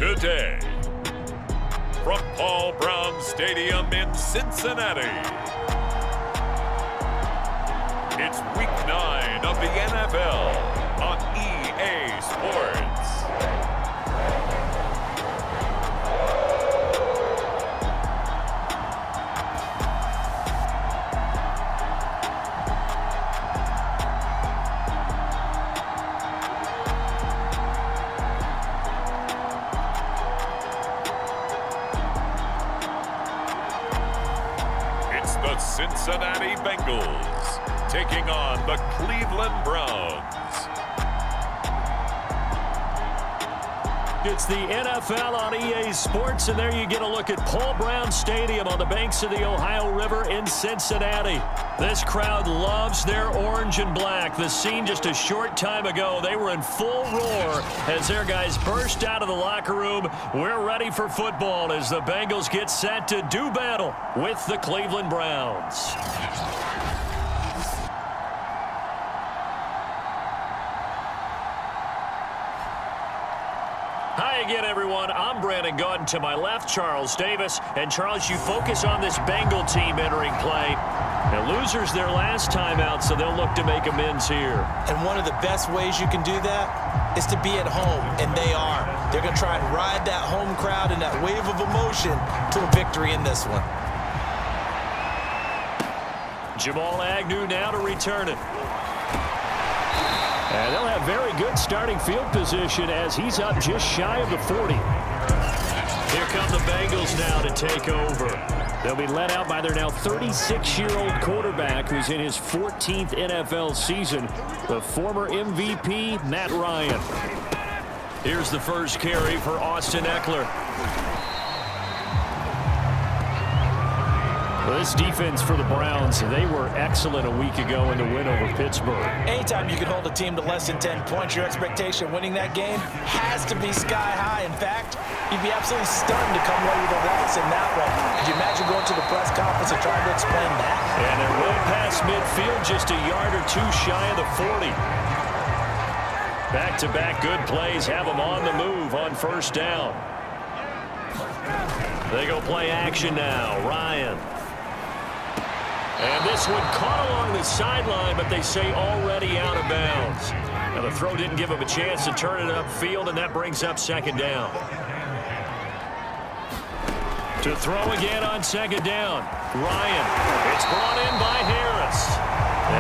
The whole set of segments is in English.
today. From Paul Brown Stadium in Cincinnati, it's Week 9 of the NFL on EA Sports. The Cincinnati Bengals taking on the Cleveland Browns. It's the NFL on EA Sports, and there you get a look at Paul Brown Stadium on the banks of the Ohio River in Cincinnati. This crowd loves their orange and black. The scene just a short time ago, they were in full roar as their guys burst out of the locker room. We're ready for football as the Bengals get set to do battle with the Cleveland Browns. Hi again, everyone. I'm Brandon Gaudin. To my left, Charles Davis. And Charles, you focus on this Bengal team entering play. Now, losers their last time out, so they'll look to make amends here. And one of the best ways you can do that is to be at home, and they are. They're going to try and ride that home crowd and that wave of emotion to a victory in this one. Jamal Agnew now to return it. And they'll have very good starting field position as he's up just shy of the 40. Here come the Bengals now to take over. They'll be led out by their now 36-year-old quarterback who's in his 14th NFL season, the former MVP, Matt Ryan. Here's the first carry for Austin Eckler. This defense for the Browns, they were excellent a week ago in the win over Pittsburgh. Anytime you can hold a team to less than 10 points, your expectation of winning that game has to be sky high. In fact, you'd be absolutely stunned to come away with a loss in that one. Could you imagine going to the press conference and trying to explain that? And they're well past midfield, just a yard or two shy of the 40. Back-to-back good plays have them on the move on first down. They go play action now. Ryan. And this one caught along the sideline, but they say already out of bounds. Now the throw didn't give him a chance to turn it upfield, and that brings up second down. To throw again on second down. Ryan. It's brought in by Harris.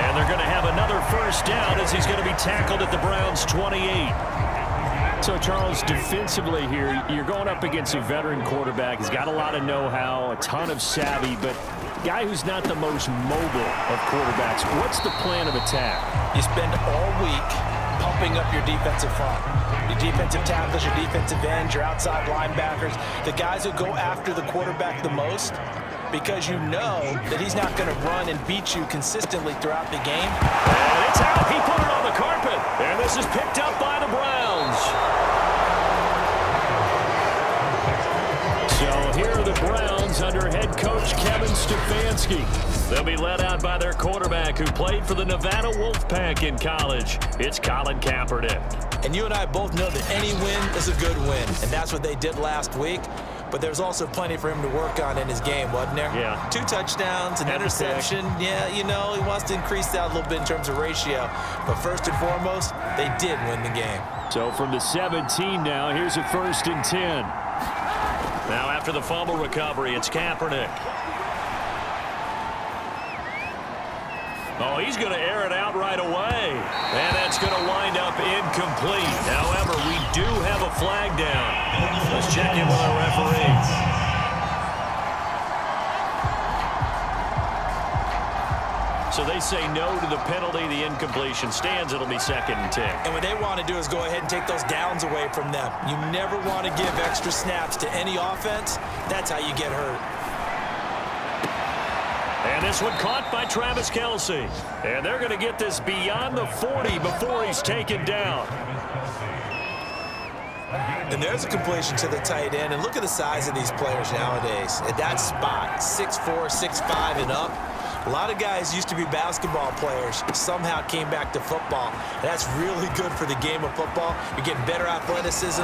And they're going to have another first down as he's going to be tackled at the Browns' 28. So, Charles, defensively here, you're going up against a veteran quarterback. He's got a lot of know-how, a ton of savvy, but guy who's not the most mobile of quarterbacks. What's the plan of attack? You spend all week pumping up your defensive front. Your defensive tackles, your defensive ends, your outside linebackers, the guys who go after the quarterback the most, because you know that he's not going to run and beat you consistently throughout the game. And it's out. He put it on the carpet. And this is picked up by the Browns. So here are the Browns under head coach Kevin Stefanski. They'll be led out by their quarterback who played for the Nevada Wolfpack in college. It's Colin Kaepernick. And you and I both know that any win is a good win, and that's what they did last week. But there's also plenty for him to work on in his game, wasn't there? Yeah. 2 touchdowns, an interception. Yeah, you know, he wants to increase that a little bit in terms of ratio. But first and foremost, they did win the game. So from the 17 now, here's a 1st and 10. Now after the fumble recovery, it's Kaepernick. Oh, he's going to air it out right away. And that's going to wind up incomplete. However, we do have a flag down. Let's check in with our referee. So they say no to the penalty. The incompletion stands. It'll be 2nd and 10. And what they want to do is go ahead and take those downs away from them. You never want to give extra snaps to any offense. That's how you get hurt. And this one caught by Travis Kelce. And they're going to get this beyond the 40 before he's taken down. And there's a completion to the tight end. And look at the size of these players nowadays. At that spot, 6'4", 6'5", and up. A lot of guys used to be basketball players, somehow came back to football. That's really good for the game of football. You're getting better athleticism,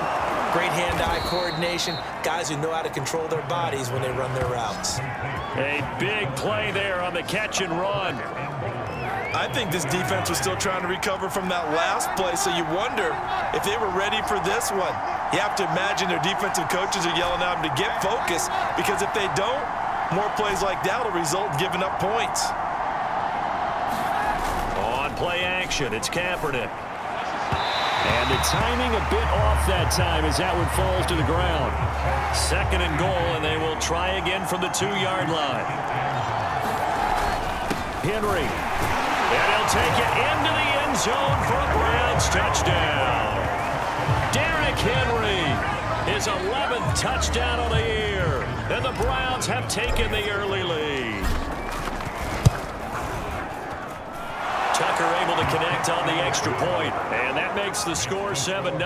great hand-eye coordination, guys who know how to control their bodies when they run their routes. A big play there on the catch and run. I think this defense was still trying to recover from that last play, so you wonder if they were ready for this one. You have to imagine their defensive coaches are yelling at them to get focused, because if they don't, more plays like that will result in giving up points. On play action, it's Kaepernick. And the timing a bit off that time as that one falls to the ground. 2nd and goal, and they will try again from the 2-yard line. Henry. And he'll take it into the end zone for a Browns touchdown. Derrick Henry, his 11th touchdown of the year. And the Browns have taken the early lead. Tucker able to connect on the extra point, and that makes the score 7-0.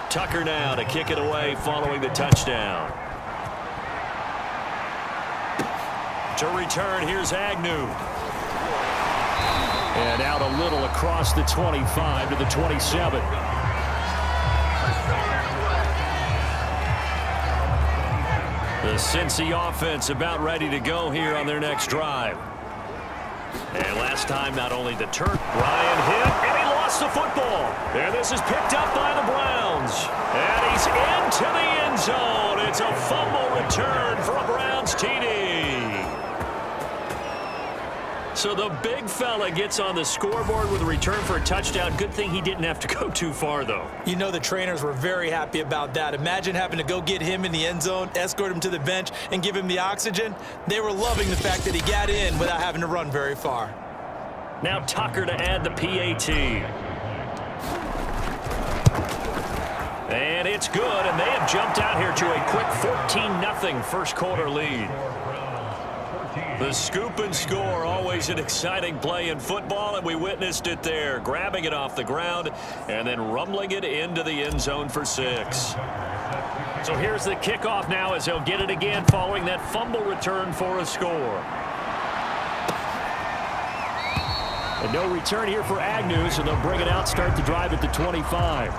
Tucker now to kick it away following the touchdown. To return, here's Agnew. And out a little across the 25 to the 27. The Cincy offense about ready to go here on their next drive. And last time, not only the turn, Ryan hit, and he lost the football. And this is picked up by the Browns. And he's into the end zone. It's a fumble return for a Browns TD. So the big fella gets on the scoreboard with a return for a touchdown. Good thing he didn't have to go too far, though. You know the trainers were very happy about that. Imagine having to go get him in the end zone, escort him to the bench, and give him the oxygen. They were loving the fact that he got in without having to run very far. Now Tucker to add the PAT. And it's good, and they have jumped out here to a quick 14-0 first quarter lead. The scoop and score, always an exciting play in football, and we witnessed it there, grabbing it off the ground and then rumbling it into the end zone for 6. So here's the kickoff now as they'll get it again following that fumble return for a score. And no return here for Agnew, so they'll bring it out, start the drive at the 25.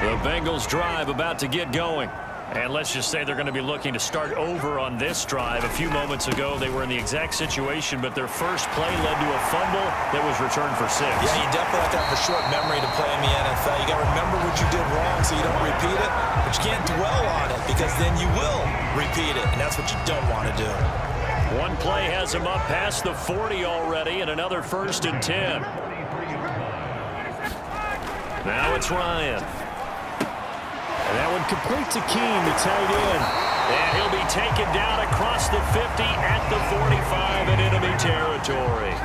The Bengals drive about to get going. And let's just say they're going to be looking to start over on this drive. A few moments ago, they were in the exact situation, but their first play led to a fumble that was returned for 6. Yeah, you definitely have to have a short memory to play in the NFL. You got to remember what you did wrong so you don't repeat it, but you can't dwell on it because then you will repeat it, and that's what you don't want to do. One play has him up past the 40 already, and another 1st and 10. Now it's Ryan. And that one complete to Keene, the tight end. And he'll be taken down across the 50 at the 45 in enemy territory.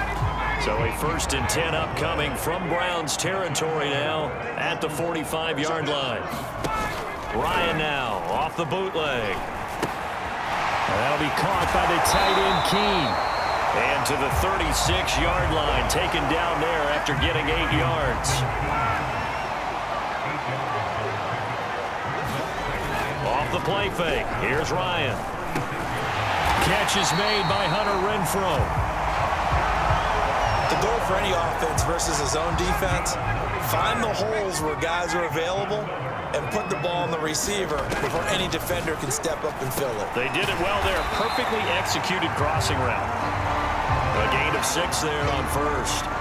So a 1st and 10 upcoming from Browns territory now at the 45-yard line. Ryan now off the bootleg. And that'll be caught by the tight end Keene. And to the 36-yard line, taken down there after getting 8 yards. Off the play fake. Here's Ryan. Catch is made by Hunter Renfrow. The goal for any offense versus his own defense, find the holes where guys are available and put the ball on the receiver before any defender can step up and fill it. They did it well there. Perfectly executed crossing route. A gain of 6 there on 1st.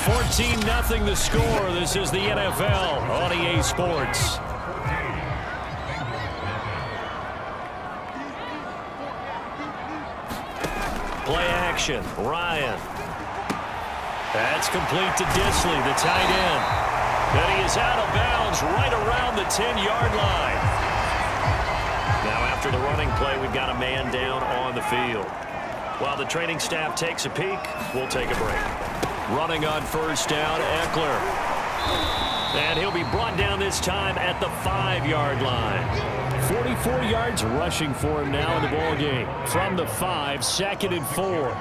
14-0 the score. This is the NFL on EA Sports. Play action. Ryan. That's complete to Disley, the tight end. And he is out of bounds right around the 10-yard line. Now after the running play, we've got a man down on the field. While the training staff takes a peek, we'll take a break. Running on 1st down, Eckler. And he'll be brought down this time at the 5-yard line. 44 yards rushing for him now in the ball game. From the 5, 2nd and 4.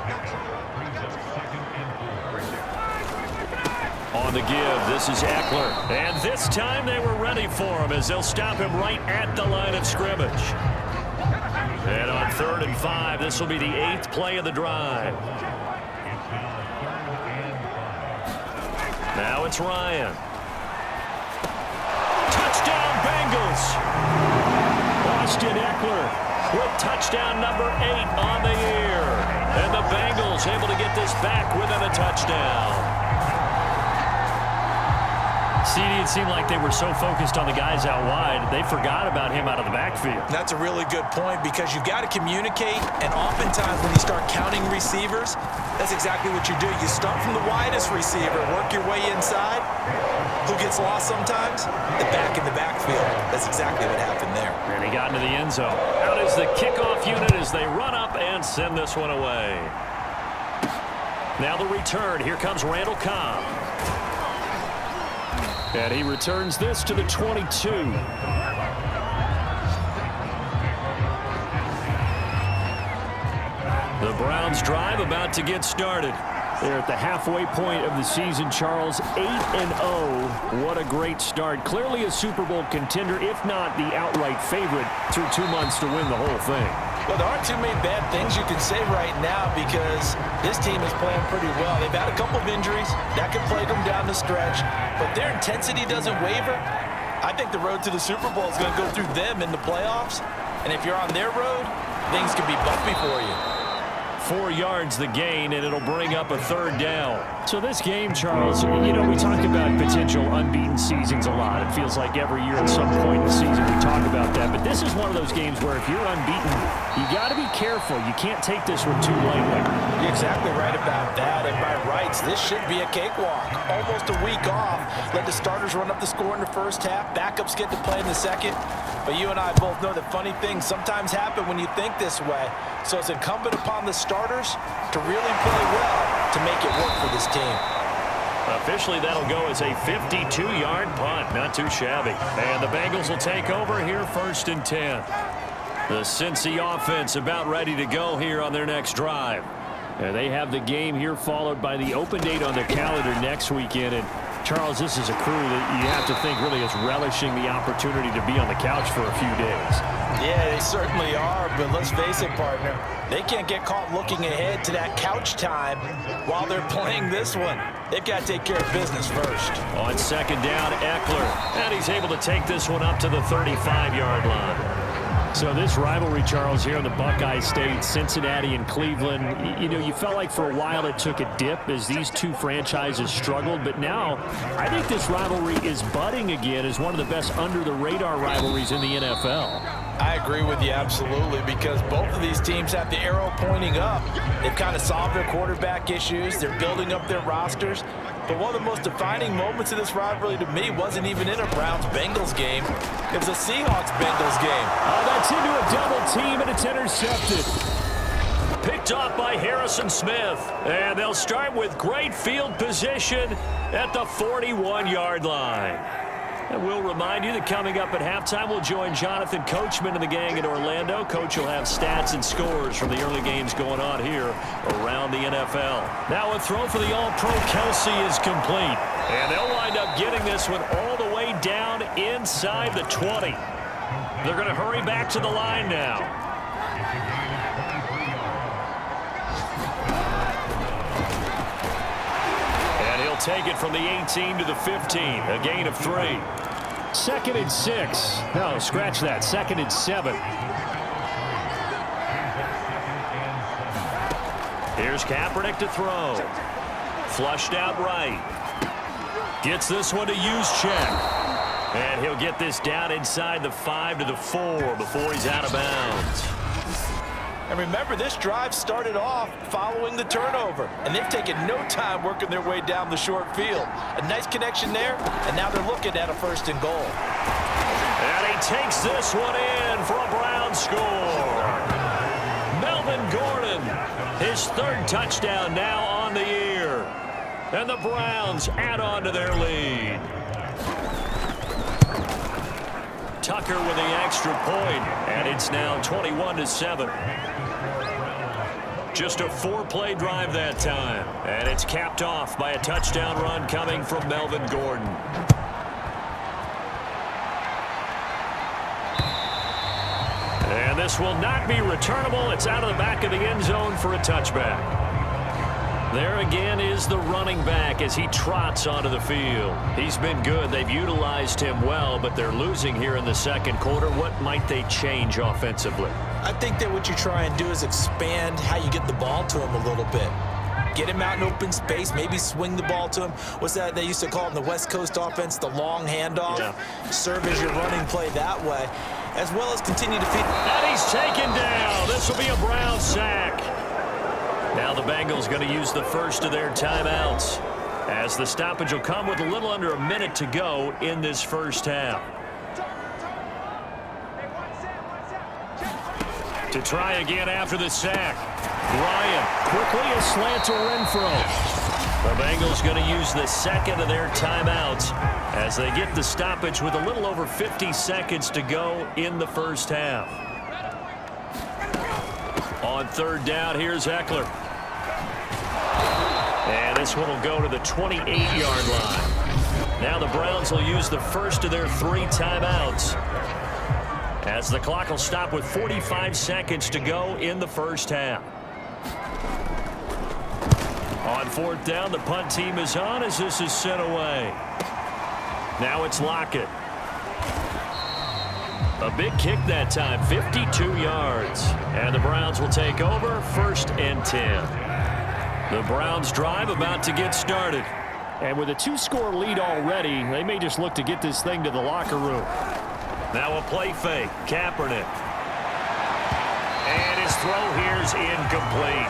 On on the give. This is Eckler. And this time they were ready for him as they'll stop him right at the line of scrimmage. And on 3rd and 5, this will be the 8th play of the drive. Now it's Ryan. Touchdown Bengals. Austin Eckler with touchdown number 8 on the year. And the Bengals able to get this back within a touchdown. CD, it seemed like they were so focused on the guys out wide, they forgot about him out of the backfield. That's a really good point because you've got to communicate, and oftentimes when you start counting receivers, that's exactly what you do. You start from the widest receiver, work your way inside. Who gets lost sometimes? The back in the backfield. That's exactly what happened there. And he got into the end zone. Out is the kickoff unit as they run up and send this one away. Now the return. Here comes Randall Cobb. And he returns this to the 22. The Browns drive about to get started. They're at the halfway point of the season, Charles. 8-0. What a great start. Clearly a Super Bowl contender, if not the outright favorite, through 2 months to win the whole thing. Well, there aren't too many bad things you can say right now because this team is playing pretty well. They've had a couple of injuries. That could plague them down the stretch. But their intensity doesn't waver. I think the road to the Super Bowl is going to go through them in the playoffs. And if you're on their road, things could be bumpy for you. 4 yards the gain, and it'll bring up a 3rd down. So this game, Charles, you know, we talk about potential unbeaten seasons a lot. It feels like every year at some point in the season we talk about that. But this is one of those games where if you're unbeaten, you got to be careful. You can't take this one too lightly. You're exactly right about that. And by rights, this should be a cakewalk. Almost a week off. Let the starters run up the score in the first half. Backups get to play in the second. But you and I both know that funny things sometimes happen when you think this way. So it's incumbent upon the starters to really play well to make it work for this team. Officially, that'll go as a 52-yard punt. Not too shabby. And the Bengals will take over here 1st and 10. The Cincy offense about ready to go here on their next drive. And they have the game here followed by the open date on their calendar next weekend. And Charles, this is a crew that you have to think really is relishing the opportunity to be on the couch for a few days. Yeah, they certainly are, but let's face it, partner. They can't get caught looking ahead to that couch time while they're playing this one. They've got to take care of business first. On 2nd down, Eckler. And he's able to take this one up to the 35-yard line. So this rivalry, Charles, here in the Buckeye State, Cincinnati and Cleveland, you know, you felt like for a while it took a dip as these two franchises struggled. But now I think this rivalry is budding again as one of the best under-the-radar rivalries in the NFL. I agree with you absolutely because both of these teams have the arrow pointing up. They've kind of solved their quarterback issues. They're building up their rosters. But one of the most defining moments of this rivalry to me wasn't even in a Browns-Bengals game. It was a Seahawks-Bengals game. Oh, that's into a double team, and it's intercepted. Picked off by Harrison Smith. And they'll start with great field position at the 41-yard line. And we'll remind you that coming up at halftime, we'll join Jonathan Coachman and the gang in Orlando. Coach will have stats and scores from the early games going on here around the NFL. Now a throw for the All-Pro Kelsey is complete. And they'll wind up getting this one all the way down inside the 20. They're going to hurry back to the line now. And he'll take it from the 18 to the 15, a gain of 3. 2nd and 6. No, scratch that. 2nd and 7. Here's Kaepernick to throw. Flushed out right. Gets this one to Juszczyk. And he'll get this down inside the 5 to the 4 before he's out of bounds. And remember, this drive started off following the turnover, and they've taken no time working their way down the short field. A nice connection there, and now they're looking at a 1st and goal. And he takes this one in for a Brown score. Melvin Gordon, his 3rd touchdown now on the year. And the Browns add on to their lead. Tucker with the extra point, and it's now 21-7. Just a 4-play drive that time. And it's capped off by a touchdown run coming from Melvin Gordon. And this will not be returnable. It's out of the back of the end zone for a touchback. There again is the running back as he trots onto the field. He's been good. They've utilized him well, but they're losing here in the second quarter. What might they change offensively? I think that what you try and do is expand how you get the ball to him a little bit. Get him out in open space, maybe swing the ball to him. What's that they used to call in the West Coast offense, the long handoff? Yeah. Serve as your running play that way, as well as continue to feed. And he's taken down. This will be a Brown sack. Now the Bengals going to use the first of their timeouts, as the stoppage will come with a little under a minute to go in this first half. To try again after the sack. Ryan quickly a slant to Renfro. The Bengals going to use the second of their timeouts as they get the stoppage with a little over 50 seconds to go in the first half. On third down, here's Eckler. And this one will go to the 28-yard line. Now the Browns will use the first of their 3 timeouts, as the clock will stop with 45 seconds to go in the first half. On fourth down, the punt team is on as this is sent away. Now it's Lockett. A big kick that time, 52 yards. And the Browns will take over, 1st and 10. The Browns drive about to get started. And with a 2-score lead already, they may just look to get this thing to the locker room. Now a play fake, Kaepernick. And his throw here's incomplete.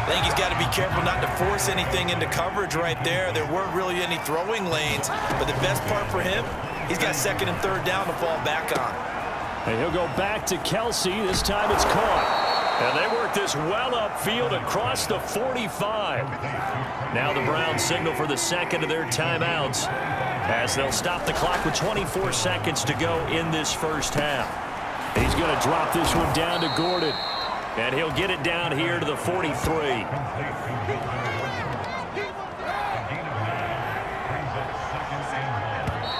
I think he's got to be careful not to force anything into coverage right there. There weren't really any throwing lanes, but the best part for him, he's got 2nd and 3rd down to fall back on. And he'll go back to Kelsey. This time it's caught. And they work this well upfield across the 45. Now the Browns signal for the second of their timeouts, as they'll stop the clock with 24 seconds to go in this first half. He's going to drop this one down to Gordon. And he'll get it down here to the 43.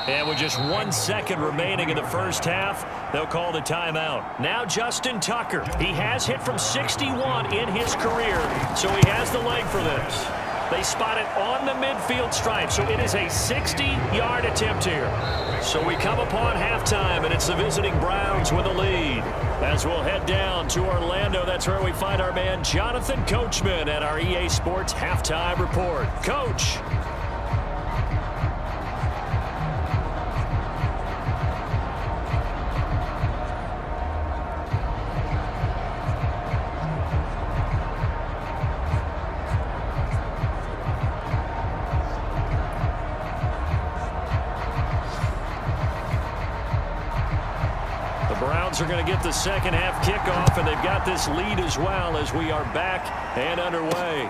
And with just 1 second remaining in the first half, they'll call the timeout. Now Justin Tucker. He has hit from 61 in his career, so he has the leg for this. They spot it on the midfield stripe, so it is a 60-yard attempt here. So we come upon halftime, and it's the visiting Browns with a lead. As we'll head down to Orlando, that's where we find our man Jonathan Coachman at our EA Sports Halftime Report. Coach. Are going to get the second half kickoff, and they've got this lead as well as we are back and underway.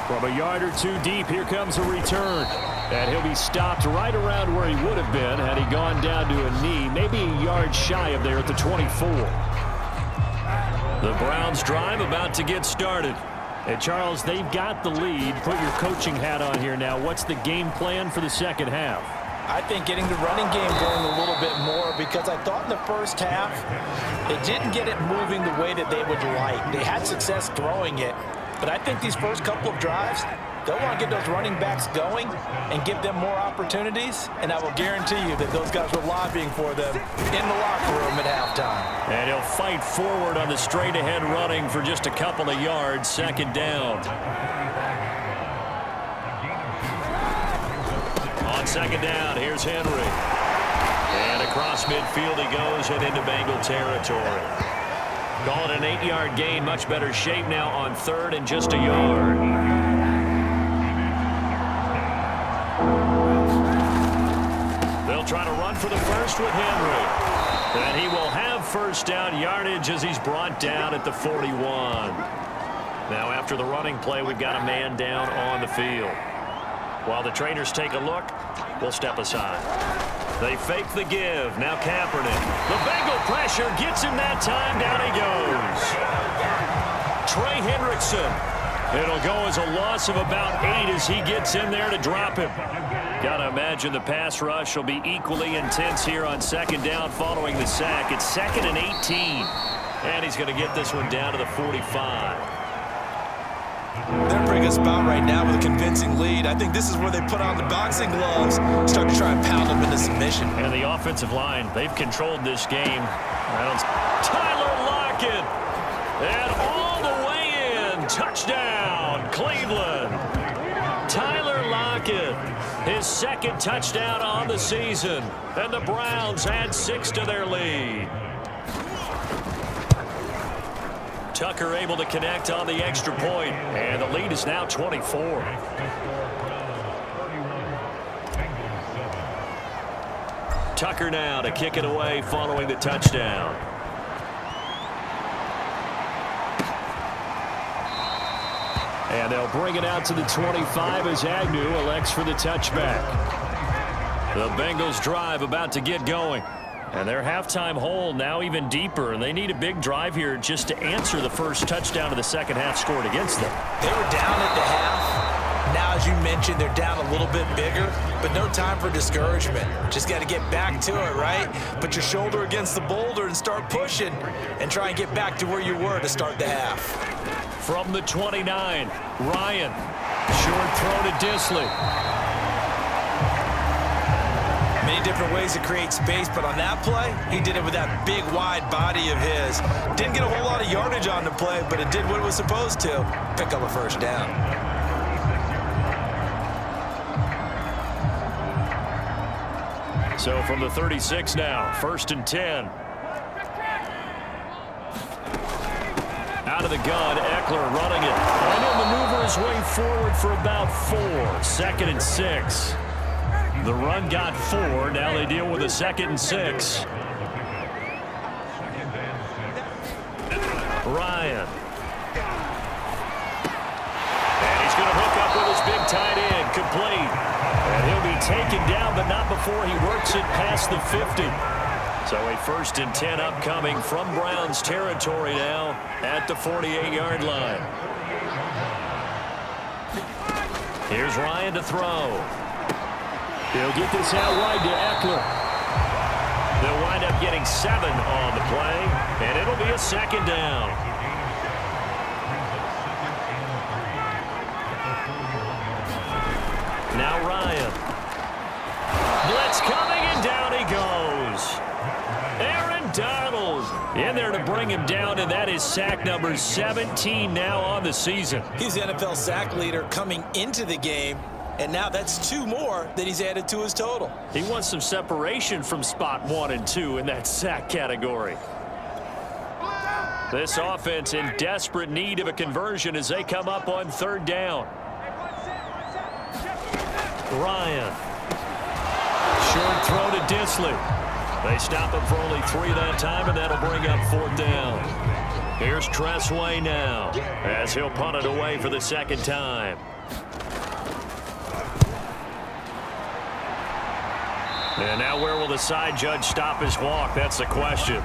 From a yard or two deep, here comes a return. And he'll be stopped right around where he would have been had he gone down to a knee, maybe a yard shy of there at the 24. The Browns drive about to get started. And Charles, they've got the lead. Put your coaching hat on here now. What's the game plan for the second half? I think getting the running game going a little bit more, because I thought in the first half they didn't get it moving the way that they would like. They had success throwing it, but I think these first couple of drives, they'll want to get those running backs going and give them more opportunities, and I will guarantee you that those guys were lobbying for them in the locker room at halftime. And he'll fight forward on the straight-ahead running for just a couple of yards, 2nd down. On 2nd down, here's Henry. And across midfield he goes and into Bengal territory. Call it an 8-yard gain. Much better shape now on 3rd and just a yard. They'll try to run for the first with Henry. And he will have 1st down yardage as he's brought down at the 41. Now after the running play, we've got a man down on the field. While the trainers take a look, we'll step aside. They fake the give. Now Kaepernick. The Bengal pressure gets him that time. Down he goes. Trey Hendrickson. It'll go as a loss of about 8 as he gets in there to drop him. Gotta imagine the pass rush will be equally intense here on second down following the sack. It's 2nd and 18. And he's going to get this one down to the 45. They're in a pretty good spot right now with a convincing lead. I think this is where they put on the boxing gloves, start to try and pound them into submission. And the offensive line, they've controlled this game. Tyler Lockett. And all the way in. Touchdown, Cleveland. Tyler Lockett, his 2nd touchdown on the season. And the Browns add 6 to their lead. Tucker able to connect on the extra point, and the lead is now 24. Tucker now to kick it away following the touchdown. And they'll bring it out to the 25 as Agnew elects for the touchback. The Bengals drive about to get going. And their halftime hole now even deeper, and they need a big drive here just to answer the first touchdown of the second half scored against them. They were down at the half. Now, as you mentioned, they're down a little bit bigger, but no time for discouragement. Just got to get back to it, right? Put your shoulder against the boulder and start pushing and try and get back to where you were to start the half. From the 29, Ryan. Short throw to Disley. Many different ways to create space, but on that play, he did it with that big, wide body of his. Didn't get a whole lot of yardage on the play, but it did what it was supposed to. Pick up a first down. So from the 36 now, 1st and 10. Out of the gun, Eckler running it. And he'll maneuver his way forward for about 4. 2nd and 6. The run got 4. Now they deal with a 2nd and 6. Ryan. And he's going to hook up with his big tight end. Complete. And he'll be taken down, but not before he works it past the 50. So a 1st and 10 upcoming from Browns territory now at the 48-yard line. Here's Ryan to throw. He'll get this out wide to Eckler. They'll wind up getting 7 on the play, and it'll be a 2nd down. Now Ryan. Blitz coming, and down he goes. Aaron Donald in there to bring him down, and that is sack number 17 now on the season. He's the NFL sack leader coming into the game. And now that's 2 more that he's added to his total. He wants some separation from spot 1 and 2 in that sack category. This offense in desperate need of a conversion as they come up on 3rd down. Ryan. Short throw to Disley. They stop him for only 3 that time, and that'll bring up 4th down. Here's Tressway now as he'll punt it away for the 2nd time. And now where will the side judge stop his walk? That's the question.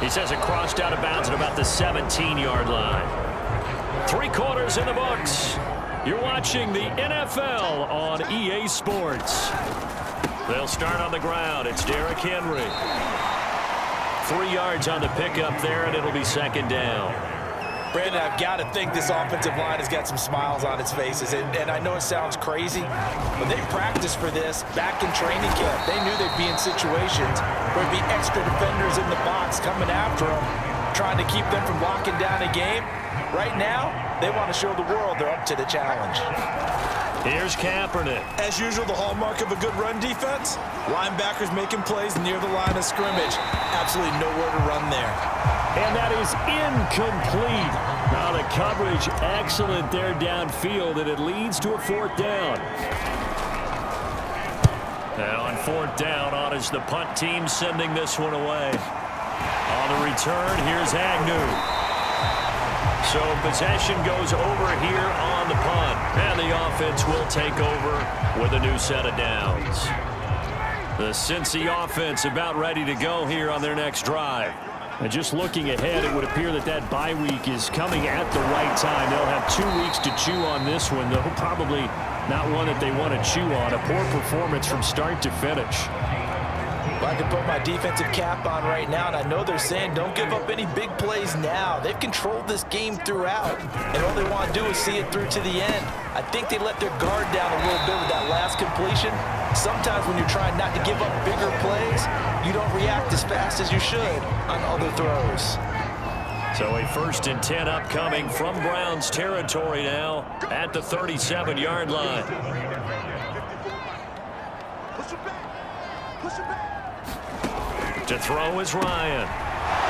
He says it crossed out of bounds at about the 17-yard line. 3 quarters in the books. You're watching the NFL on EA Sports. They'll start on the ground. It's Derrick Henry. 3 yards on the pickup there, and it'll be 2nd down. Brandon, I've got to think this offensive line has got some smiles on its faces. And I know it sounds crazy, but they practiced for this back in training camp. They knew they'd be in situations where there'd be extra defenders in the box coming after them, trying to keep them from locking down a game. Right now, they want to show the world they're up to the challenge. Here's Kaepernick. As usual, the hallmark of a good run defense, linebackers making plays near the line of scrimmage. Absolutely nowhere to run there. And that is incomplete. Now the coverage excellent there downfield, and it leads to a 4th down. Now on 4th down, on is the punt team sending this one away. On the return, here's Agnew. So possession goes over here on the punt, and the offense will take over with a new set of downs. The Cincy offense about ready to go here on their next drive. And just looking ahead, it would appear that that bye week is coming at the right time. They'll have 2 weeks to chew on this one, though probably not one that they want to chew on. A poor performance from start to finish. If I could put my defensive cap on right now, and I know they're saying don't give up any big plays now. They've controlled this game throughout, and all they want to do is see it through to the end. I think they let their guard down a little bit with that last completion. Sometimes when you're trying not to give up bigger plays, you don't react as fast as you should on other throws. So a 1st and 10 upcoming from Browns territory now at the 37-yard line. To throw is Ryan.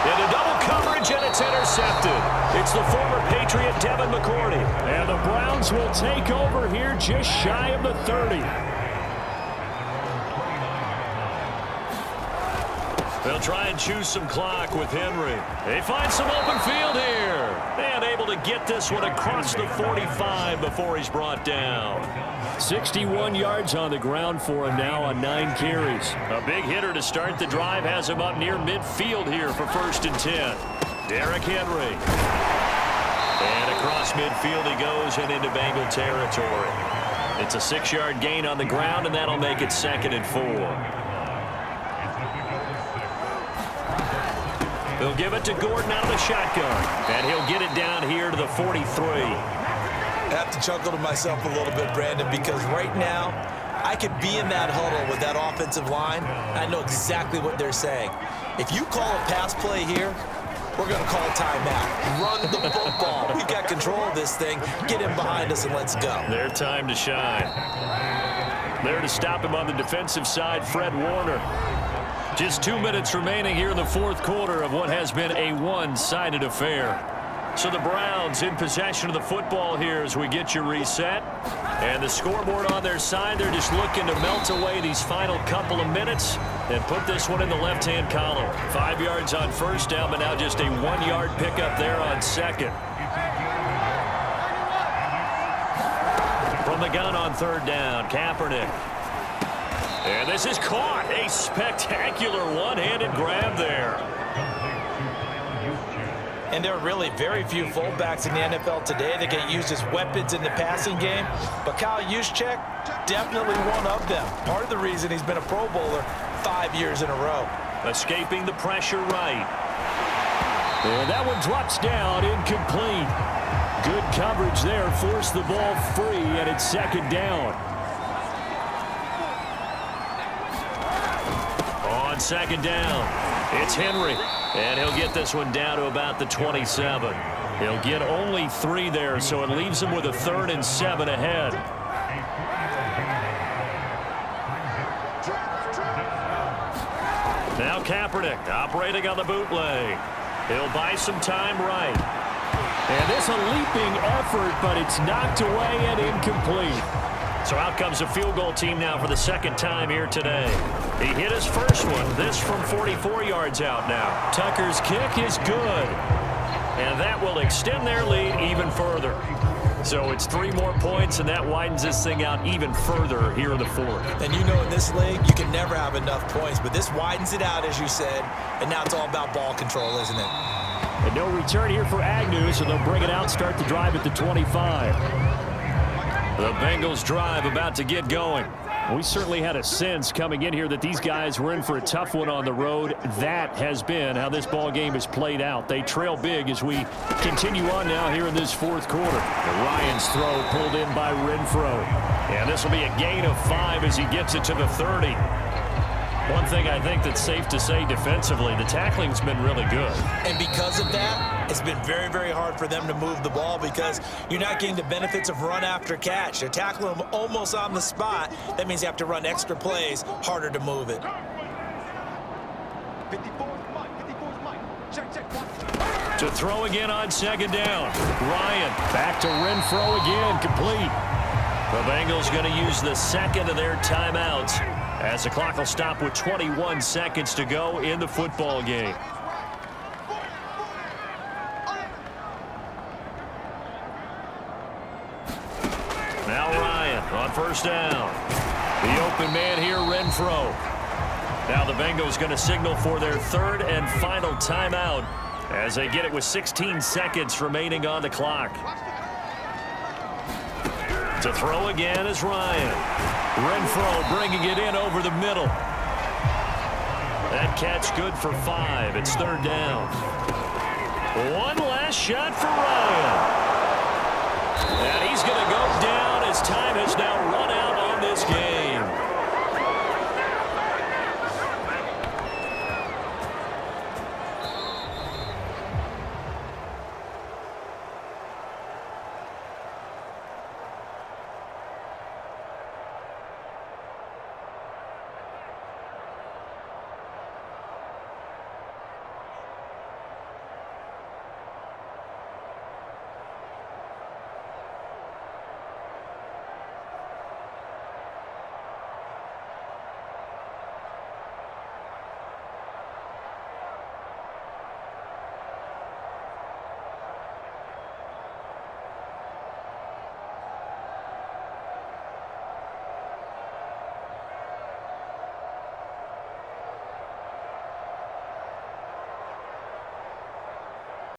Into double coverage, and it's intercepted. It's the former Patriot Devin McCourty. And the Browns will take over here just shy of the 30. They'll try and choose some clock with Henry. They find some open field here. And able to get this one across the 45 before he's brought down. 61 yards on the ground for him now on 9 carries. A big hitter to start the drive has him up near midfield here for 1st and 10. Derrick Henry. And across midfield he goes and into Bengal territory. It's a 6-yard gain on the ground, and that'll make it 2nd and 4. They'll give it to Gordon out of the shotgun, and he'll get it down here to the 43. I have to chuckle to myself a little bit, Brandon, because right now I could be in that huddle with that offensive line. I know exactly what they're saying. If you call a pass play here, we're going to call a timeout. Run the football. We've got control of this thing. Get him behind us and let's go. Their time to shine. There to stop him on the defensive side, Fred Warner. Just 2 minutes remaining here in the 4th quarter of what has been a one-sided affair. So the Browns in possession of the football here as we get you reset. And the scoreboard on their side, they're just looking to melt away these final couple of minutes and put this one in the left-hand column. 5 yards on 1st down, but now just a 1-yard pickup there on 2nd. From the gun on 3rd down, Kaepernick. And this is caught. A spectacular one-handed grab there. And there are really very few fullbacks in the NFL today that get used as weapons in the passing game. But Kyle Juszczyk, definitely one of them. Part of the reason he's been a Pro Bowler 5 years in a row. Escaping the pressure right. And that one drops down, incomplete. Good coverage there, forced the ball free, and it's 2nd down. On 2nd down, it's Henry. And he'll get this one down to about the 27. He'll get only 3 there, so it leaves him with a 3rd and 7 ahead. Now Kaepernick operating on the bootleg. He'll buy some time right. And this a leaping effort, but it's knocked away and incomplete. So out comes a field goal team now for the 2nd time here today. He hit his first one, this from 44 yards out now. Tucker's kick is good. And that will extend their lead even further. So it's 3 more points, and that widens this thing out even further here in the 4th. And you know in this league, you can never have enough points, but this widens it out, as you said, and now it's all about ball control, isn't it? And no return here for Agnew, so they'll bring it out, start the drive at the 25. The Bengals drive about to get going. We certainly had a sense coming in here that these guys were in for a tough one on the road. That has been how this ball game has played out. They trail big as we continue on now here in this 4th quarter. Ryan's throw pulled in by Renfro. And this will be a gain of 5 as he gets it to the 30. One thing I think that's safe to say defensively, the tackling's been really good. And because of that, it's been very, very hard for them to move the ball because you're not getting the benefits of run after catch. They're tackling them almost on the spot. That means you have to run extra plays, harder to move it. To throw again on 2nd down. Ryan back to Renfro again, complete. The Bengals going to use the 2nd of their timeouts as the clock will stop with 21 seconds to go in the football game. Now Ryan on 1st down. The open man here, Renfro. Now the Bengals going to signal for their third and final timeout as they get it with 16 seconds remaining on the clock. To throw again is Ryan. Renfro bringing it in over the middle. That catch good for 5. It's third down. One last shot for Ryan. And he's going to